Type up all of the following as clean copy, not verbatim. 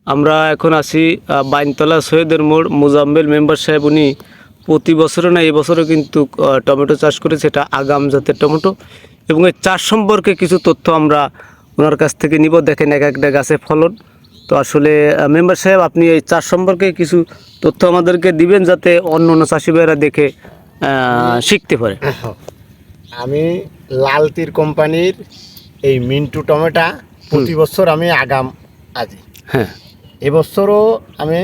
আমরা এখন আছি বাইনতলা সৈয়দের মোড়। মোজাম্মেল মেম্বার সাহেব উনি প্রতি বছরে না এই বছরও কিন্তু টমেটো চাষ করেছে, এটা আগাম জাতের টমেটো। এবং এই চাষ সম্পর্কে কিছু তথ্য আমরা ওনার কাছ থেকে নিব। দেখেন এক একটা গাছে ফলন। তো আসলে মেম্বার সাহেব আপনি এই চাষ সম্পর্কে কিছু তথ্য আমাদেরকে দিবেন যাতে অন্য অন্য চাষি ভাইয়েরা দেখে শিখতে পারে। আমি লাল তীর কোম্পানির এই মিন্টু টমেটো প্রতি বছর আমি আগাম আজি। হ্যাঁ, এবছরও আমি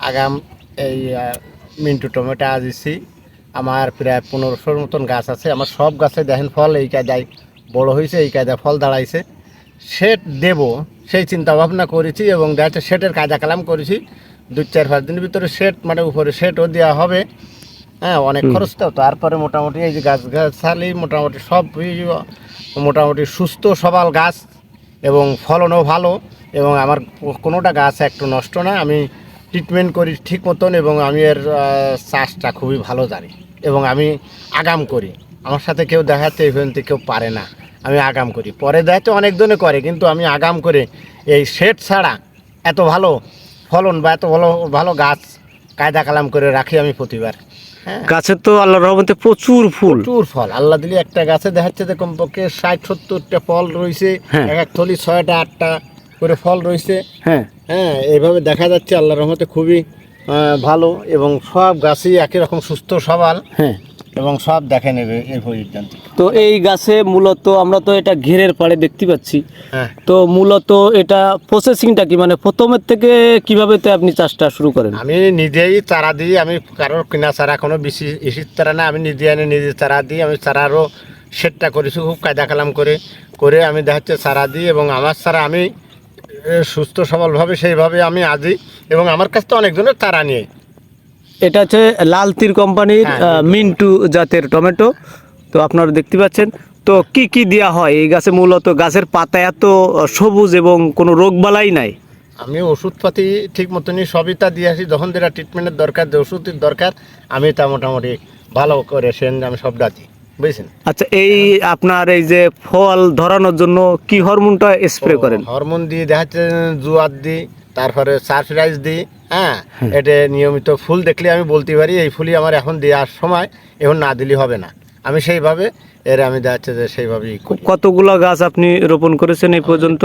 আগাম এই মিন্টু টমেটো আজিছি। আমার প্রায় 1500-র মতন গাছ আছে। আমার সব গাছে দেখেন ফল এই কায়দায় বড় হয়েছে, এই কায়দায় ফল দাঁড়াইছে। সেট দেব সেই চিন্তা ভাবনা করেছি এবং দেখা যাচ্ছে সেটের কায়দা কালাম করেছি। 2-4-5 দিনের ভিতরে সেট মানে উপরে সেটও দেওয়া হবে। হ্যাঁ, অনেক খরচ তো। তারপরে মোটামুটি এই যে গাছালি মোটামুটি সব মোটামুটি সুস্থ সবল গাছ এবং ফলনও ভালো এবং আমার কোনোটা গাছ একটু নষ্ট না। আমি ট্রিটমেন্ট করি ঠিক মতন এবং আমি এর চাষটা খুবই ভালো জানি এবং আমি আগাম করি। আমার সাথে কেউ দেখাচ্ছে এই পর্যন্ত কেউ পারে না। আমি আগাম করি, পরে দেখাচ্ছে অনেকজনে করে, কিন্তু আমি আগাম করে এই সেট ছাড়া এত ভালো ফলন বা এত ভালো ভালো গাছ কায়দা কালাম করে রাখি আমি প্রতিবার। হ্যাঁ, গাছের তো আল্লাহর রহমতে প্রচুর ফুল, প্রচুর ফল আল্লাহ দিলে। একটা গাছে দেখাচ্ছে যে কমপক্ষে 60-70টা ফল রয়েছে। হ্যাঁ। এক এক থলি 6টা-8টা করে ফল রয়েছে। হ্যাঁ, হ্যাঁ, এইভাবে দেখা যাচ্ছে আল্লাহর রহমতে খুবই ভালো এবং সব গাছই একই রকম সুস্থ সবল হ্যাঁ। এবং সব দেখে নেবে এই পর্যন্ত। তো এই গাছে মূলত আমরা তো এটা ঘেরের পাড়ে দেখতে পাচ্ছি। হ্যাঁ, তো মূলত এটা প্রসেসিংটা কি, মানে প্রথমের থেকে কিভাবে তো আপনি চাষটা শুরু করেন? আমি নিজেই চারা দিই। আমি কারোর কিনা চারা কোনো বেশি ইসির চারা না, আমি নিজে এনে নিজে চারা দিই। আমি চারারও সেটটা করেছি খুব কায়দা কালাম করে করে আমি দেখাচ্ছে চারা দিই এবং আমার চারা আমি সুস্থ সবলভাবে সেইভাবে আমি আজি এবং আমার কাছ থেকে অনেকজনের চারা নিয়ে। এটা হচ্ছে লাল তীর কোম্পানির হ্যাঁ, মিন্টু জাতের টমেটো। তো আপনারা দেখতে পাচ্ছেন। তো কি কি দেওয়া হয় এই গাছে? মূলত গাছের পাতা এত সবুজ এবং কোনো রোগবালাই নাই। আমি ওষুধপাতি ঠিক মতনই সবই তা দিয়ে আসি। যখন যেটা ট্রিটমেন্টের দরকার, যে ওষুধের দরকার, আমি তা মোটামুটি ভালো করে সেন আমি সব ডাকি, বুঝছেন। আচ্ছা, এই আপনার এই যে ফল ধরানোর জন্য কি হরমোনটা স্প্রে করেন? হরমোন দিয়ে দেখাচ্ছে জুয়ার দিই, তারপরে সারফ্রাইজ দিই। হ্যাঁ, এটা নিয়মিত ফুল দেখলে আমি বলতে পারি এই ফুলই আমার এখন দেওয়ার সময়, এখন না দিলে হবে না। আমি সেইভাবে আমি দেখাচ্ছে যে সেইভাবেই করি। কতগুলো গাছ আপনি রোপণ করেছেন এই পর্যন্ত?